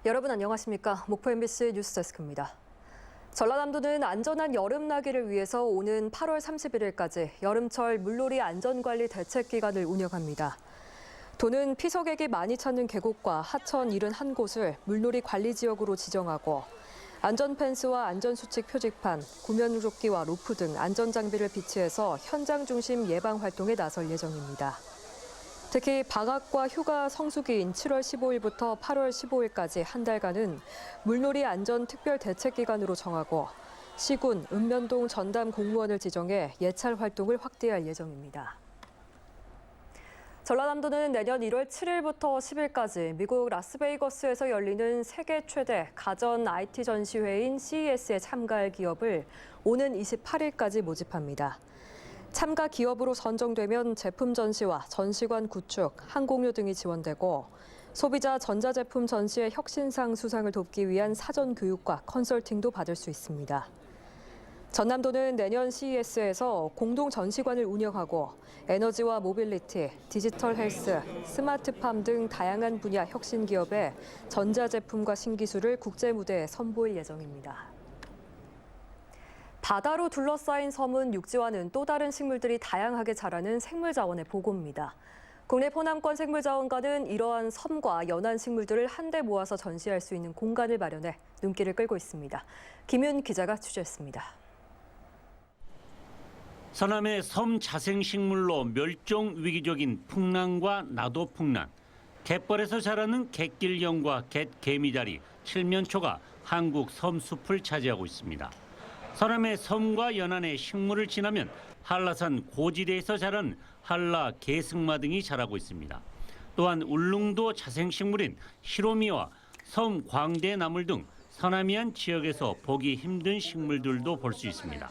여러분 안녕하십니까? 목포 MBC 뉴스데스크입니다. 전라남도는 안전한 여름나기를 위해서 오는 8월 31일까지 여름철 물놀이 안전관리 대책기간을 운영합니다. 도는 피서객이 많이 찾는 계곡과 하천 71곳을 물놀이 관리지역으로 지정하고 안전펜스와 안전수칙 표지판, 구명조끼와 로프 등 안전장비를 비치해서 현장 중심 예방 활동에 나설 예정입니다. 특히 방학과 휴가 성수기인 7월 15일부터 8월 15일까지 한 달간은 물놀이 안전 특별 대책 기간으로 정하고 시군, 읍면동 전담 공무원을 지정해 예찰 활동을 확대할 예정입니다. 전라남도는 내년 1월 7일부터 10일까지 미국 라스베이거스에서 열리는 세계 최대 가전 IT 전시회인 CES에 참가할 기업을 오는 28일까지 모집합니다. 참가 기업으로 선정되면 제품 전시와 전시관 구축, 항공료 등이 지원되고 소비자 전자제품 전시의 혁신상 수상을 돕기 위한 사전 교육과 컨설팅도 받을 수 있습니다. 전남도는 내년 CES에서 공동 전시관을 운영하고 에너지와 모빌리티, 디지털 헬스, 스마트팜 등 다양한 분야 혁신 기업의 전자제품과 신기술을 국제 무대에 선보일 예정입니다. 바다로 둘러싸인 섬은 육지와는 또 다른 식물들이 다양하게 자라는 생물자원의 보고입니다. 국내 호남권 생물자원관은 이러한 섬과 연안 식물들을 한데 모아서 전시할 수 있는 공간을 마련해 눈길을 끌고 있습니다. 김윤 기자가 취재했습니다. 서남의 섬 자생식물로 멸종 위기적인 풍란과 나도풍란, 갯벌에서 자라는 갯길령과 갯개미자리, 칠면초가 한국 섬숲을 차지하고 있습니다. 서남의 섬과 연안의 식물을 지나면 한라산 고지대에서 자란 한라 개승마 등이 자라고 있습니다. 또한 울릉도 자생식물인 시로미와 섬 광대나물 등 서남이안 지역에서 보기 힘든 식물들도 볼 수 있습니다.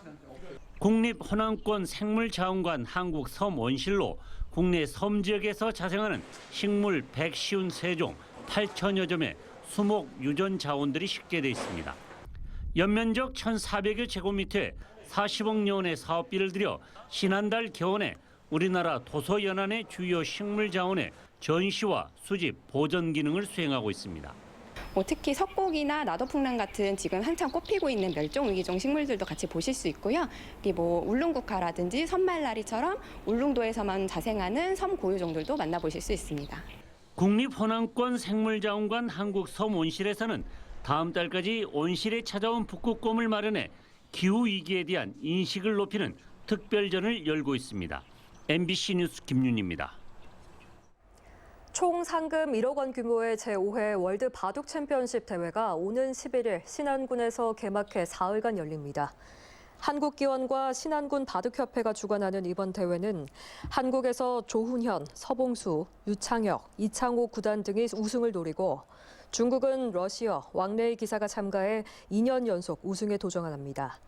국립호남권 생물자원관 한국섬원실로 국내 섬 지역에서 자생하는 식물 153종 8천여 점의 수목 유전 자원들이 식재돼 있습니다. 연면적 1,400여 제곱미터에 40억 원의 사업비를 들여 지난달 개원에 우리나라 도서 연안의 주요 식물 자원의 전시와 수집, 보존 기능을 수행하고 있습니다. 특히 석곡이나 나도풍란 같은 지금 한창 꽃피고 있는 멸종위기종 식물들도 같이 보실 수 있고요. 울릉국화라든지 섬말나리처럼 울릉도에서만 자생하는 섬 고유종들도 만나보실 수 있습니다. 국립호남권 생물자원관 한국섬온실에서는 다음 달까지 온실에 찾아온 북극곰을 마련해 기후위기에 대한 인식을 높이는 특별전을 열고 있습니다. MBC 뉴스 김윤입니다. 총 상금 1억 원 규모의 제5회 월드 바둑 챔피언십 대회가 오는 11일 신안군에서 개막해 사흘간 열립니다. 한국기원과 신안군 바둑협회가 주관하는 이번 대회는 한국에서 조훈현, 서봉수, 유창혁, 이창호 구단 등이 우승을 노리고 중국은 러시아 왕레이 기사가 참가해 2년 연속 우승에 도전합니다.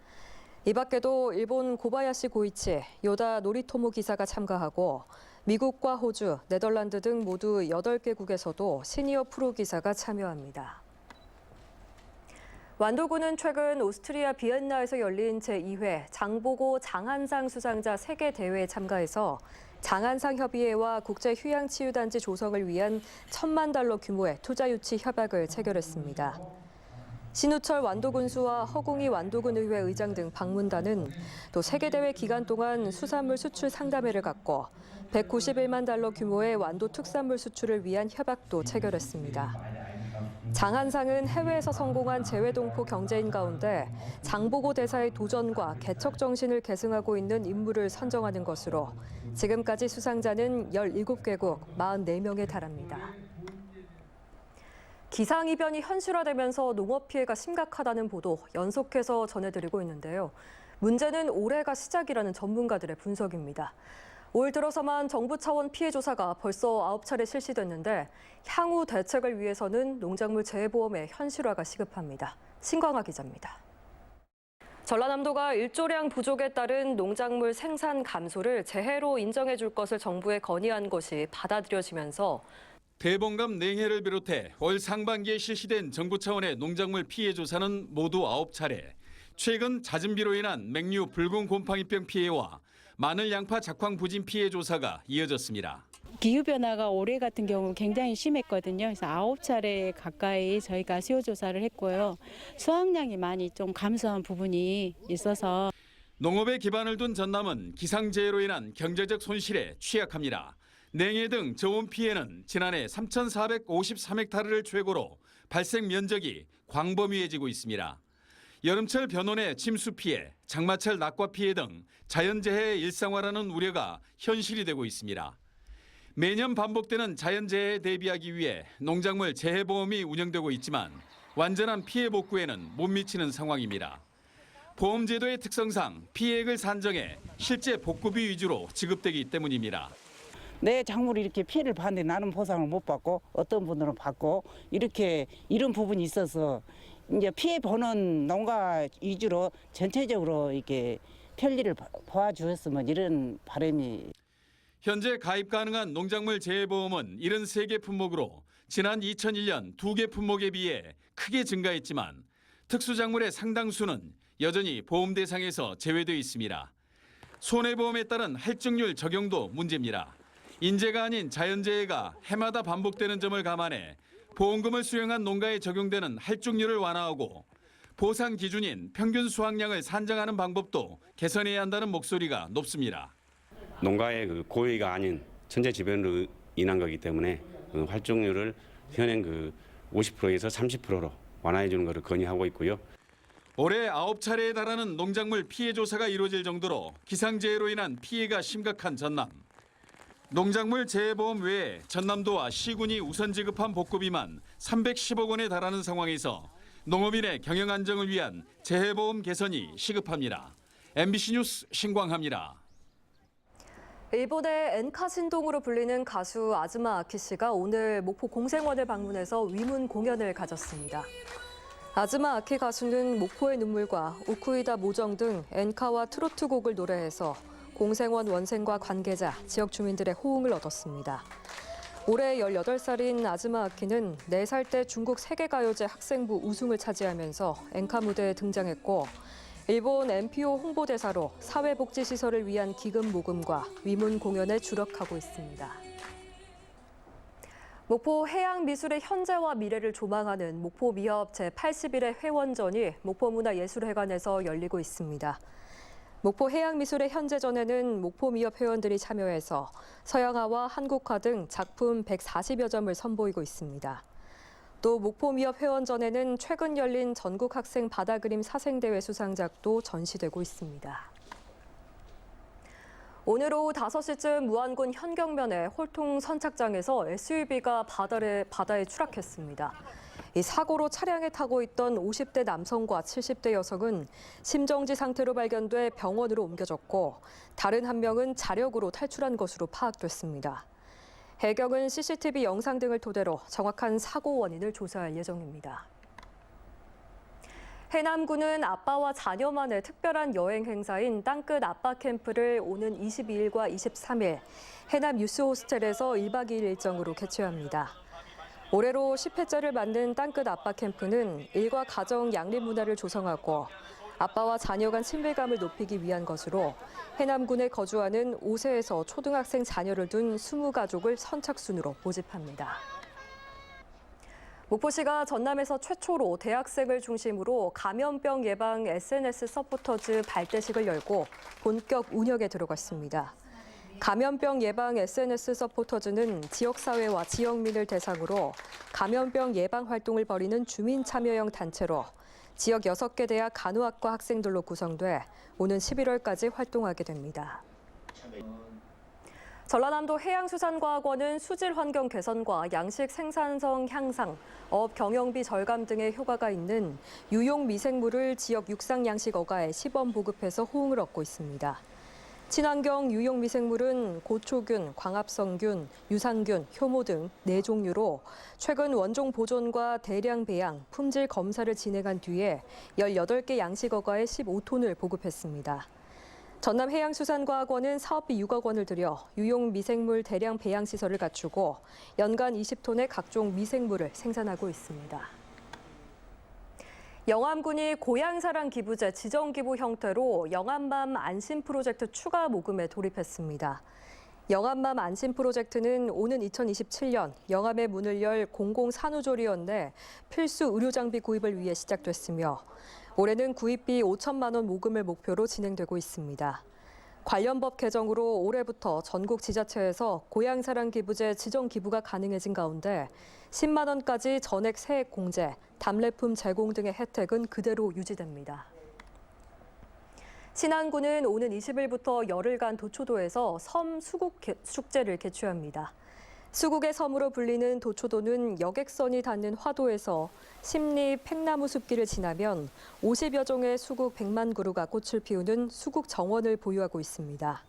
이 밖에도 일본 고바야시 고이치, 요다 노리토모 기사가 참가하고 미국과 호주, 네덜란드 등 모두 8개국에서도 시니어 프로 기사가 참여합니다. 완도군은 최근 오스트리아 비엔나에서 열린 제2회 장보고 장한상 수상자 세계대회에 참가해서 장한상 협의회와 국제휴양치유단지 조성을 위한 $1,000만 규모의 투자유치 협약을 체결했습니다. 신우철 완도군수와 허궁이 완도군의회 의장 등 방문단은 또 세계대회 기간 동안 수산물 수출 상담회를 갖고 $191만 규모의 완도 특산물 수출을 위한 협약도 체결했습니다. 장한상은 해외에서 성공한 재외동포 경제인 가운데 장보고 대사의 도전과 개척 정신을 계승하고 있는 인물을 선정하는 것으로 지금까지 수상자는 17개국 44명에 달합니다. 기상이변이 현실화되면서 농업 피해가 심각하다는 보도 연속해서 전해드리고 있는데요. 문제는 올해가 시작이라는 전문가들의 분석입니다. 올 들어서만 정부 차원 피해 조사가 벌써 9차례 실시됐는데 향후 대책을 위해서는 농작물 재해보험의 현실화가 시급합니다. 신광아 기자입니다. 전라남도가 일조량 부족에 따른 농작물 생산 감소를 재해로 인정해 줄 것을 정부에 건의한 것이 받아들여지면서 대봉감 냉해를 비롯해 올 상반기에 실시된 정부 차원의 농작물 피해 조사는 모두 9차례. 최근 잦은 비로 인한 맹류 붉은 곰팡이병 피해와 마늘 양파 작황 부진 피해 조사가 이어졌습니다. 기후변화가 올해 같은 경우 굉장히 심했거든요. 그래서 9차례 가까이 저희가 수요 조사를 했고요. 수확량이 많이 좀 감소한 부분이 있어서 농업에 기반을 둔 전남은 기상재해로 인한 경제적 손실에 취약합니다. 냉해 등 저온 피해는 지난해 3,453헥타르를 최고로 발생 면적이 광범위해지고 있습니다. 여름철 변온의 침수 피해, 장마철 낙과 피해 등 자연재해의 일상화라는 우려가 현실이 되고 있습니다. 매년 반복되는 자연재해에 대비하기 위해 농작물 재해보험이 운영되고 있지만 완전한 피해 복구에는 못 미치는 상황입니다. 보험제도의 특성상 피해액을 산정해 실제 복구비 위주로 지급되기 때문입니다. 내 작물이 이렇게 피해를 봤는데 나는 보상을 못 받고 어떤 분들은 받고 이렇게 이런 부분이 있어서 이제 피해 보는 농가 위주로 전체적으로 이렇게 편리를 도와주었으면 이런 바람이. 현재 가입 가능한 농작물 재해보험은 73개 품목으로 지난 2001년 2개 품목에 비해 크게 증가했지만 특수작물의 상당수는 여전히 보험 대상에서 제외되어 있습니다. 손해보험에 따른 할증률 적용도 문제입니다. 인재가 아닌 자연재해가 해마다 반복되는 점을 감안해 보험금을 수령한 농가에 적용되는 할증률을 완화하고 보상 기준인 평균 수확량을 산정하는 방법도 개선해야 한다는 목소리가 높습니다. 농가의 그 고의가 아닌 천재지변으로 인한 거기 때문에 그 활동률을 현행 50%에서 30%로 완화해 주는 것을 건의하고 있고요. 올해 9차례에 달하는 농작물 피해 조사가 이루어질 정도로 기상재해로 인한 피해가 심각한 전남. 농작물 재해보험 외에 전남도와 시군이 우선 지급한 복구비만 310억 원에 달하는 상황에서 농업인의 경영 안정을 위한 재해보험 개선이 시급합니다. MBC 뉴스 신광하입니다. 일본의 엔카 신동으로 불리는 가수 아즈마 아키 씨가 오늘 목포 공생원을 방문해서 위문 공연을 가졌습니다. 아즈마 아키 가수는 목포의 눈물과 우쿠이다 모정 등 엔카와 트로트 곡을 노래해서 공생원 원생과 관계자, 지역 주민들의 호응을 얻었습니다. 올해 18살인 아즈마 아키는 4살 때 중국 세계가요제 학생부 우승을 차지하면서 엔카 무대에 등장했고 일본 NPO 홍보대사로 사회복지시설을 위한 기금 모금과 위문 공연에 주력하고 있습니다. 목포 해양미술의 현재와 미래를 조망하는 목포미협 제81회 회원전이 목포문화예술회관에서 열리고 있습니다. 목포 해양미술의 현재전에는 목포미협 회원들이 참여해서 서양화와 한국화 등 작품 140여 점을 선보이고 있습니다. 또 목포미협 회원전에는 최근 열린 전국학생 바다그림 사생대회 수상작도 전시되고 있습니다. 오늘 오후 5시쯤 무안군 현경면의 홀통 선착장에서 SUV가 바다에 추락했습니다. 이 사고로 차량에 타고 있던 50대 남성과 70대 여성은 심정지 상태로 발견돼 병원으로 옮겨졌고 다른 한 명은 자력으로 탈출한 것으로 파악됐습니다. 해경은 CCTV 영상 등을 토대로 정확한 사고 원인을 조사할 예정입니다. 해남군은 아빠와 자녀만의 특별한 여행 행사인 땅끝 아빠 캠프를 오는 22일과 23일 해남 유스 호스텔에서 1박 2일 일정으로 개최합니다. 올해로 10회째를 맞는 땅끝 아빠 캠프는 일과 가정 양립 문화를 조성하고 아빠와 자녀 간 친밀감을 높이기 위한 것으로 해남군에 거주하는 5세에서 초등학생 자녀를 둔 20가족을 선착순으로 모집합니다. 목포시가 전남에서 최초로 대학생을 중심으로 감염병 예방 SNS 서포터즈 발대식을 열고 본격 운영에 들어갔습니다. 감염병 예방 SNS 서포터즈는 지역사회와 지역민을 대상으로 감염병 예방 활동을 벌이는 주민 참여형 단체로 지역 6개 대학 간호학과 학생들로 구성돼 오는 11월까지 활동하게 됩니다. 전라남도 해양수산과학원은 수질 환경 개선과 양식 생산성 향상, 어업 경영비 절감 등의 효과가 있는 유용 미생물을 지역 육상 양식 어가에 시범 보급해서 호응을 얻고 있습니다. 친환경 유용 미생물은 고초균, 광합성균, 유산균, 효모 등 4종류로 최근 원종 보존과 대량 배양, 품질 검사를 진행한 뒤에 18개 양식 어가에 15톤을 보급했습니다. 전남해양수산과학원은 사업비 6억 원을 들여 유용 미생물 대량 배양 시설을 갖추고 연간 20톤의 각종 미생물을 생산하고 있습니다. 영암군이 고향사랑 기부제 지정기부 형태로 영암밤 안심 프로젝트 추가 모금에 돌입했습니다. 영암맘 안심 프로젝트는 오는 2027년 영암의 문을 열 공공산후조리원 필수 의료장비 구입을 위해 시작됐으며 올해는 구입비 5천만 원 모금을 목표로 진행되고 있습니다. 관련 법 개정으로 올해부터 전국 지자체에서 고향사랑기부제 지정 기부가 가능해진 가운데 10만 원까지 전액 세액 공제, 답례품 제공 등의 혜택은 그대로 유지됩니다. 신안군은 오는 20일부터 열흘간 도초도에서 섬 수국 축제를 개최합니다. 수국의 섬으로 불리는 도초도는 여객선이 닿는 화도에서 심리 팽나무 숲길을 지나면 50여 종의 수국 100만 그루가 꽃을 피우는 수국 정원을 보유하고 있습니다.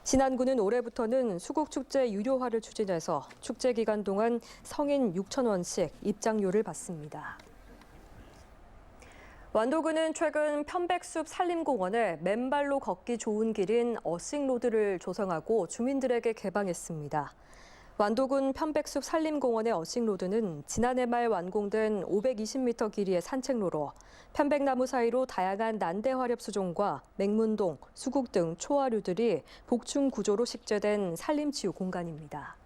신안군은 올해부터는 수국 축제 유료화를 추진해서 축제 기간 동안 성인 6천 원씩 입장료를 받습니다. 완도군은 최근 편백숲 산림공원에 맨발로 걷기 좋은 길인 어싱로드를 조성하고 주민들에게 개방했습니다. 완도군 편백숲 산림공원의 어싱로드는 지난해 말 완공된 520m 길이의 산책로로 편백나무 사이로 다양한 난대화렵 수종과 맹문동, 수국 등 초화류들이 복층 구조로 식재된 산림치유 공간입니다.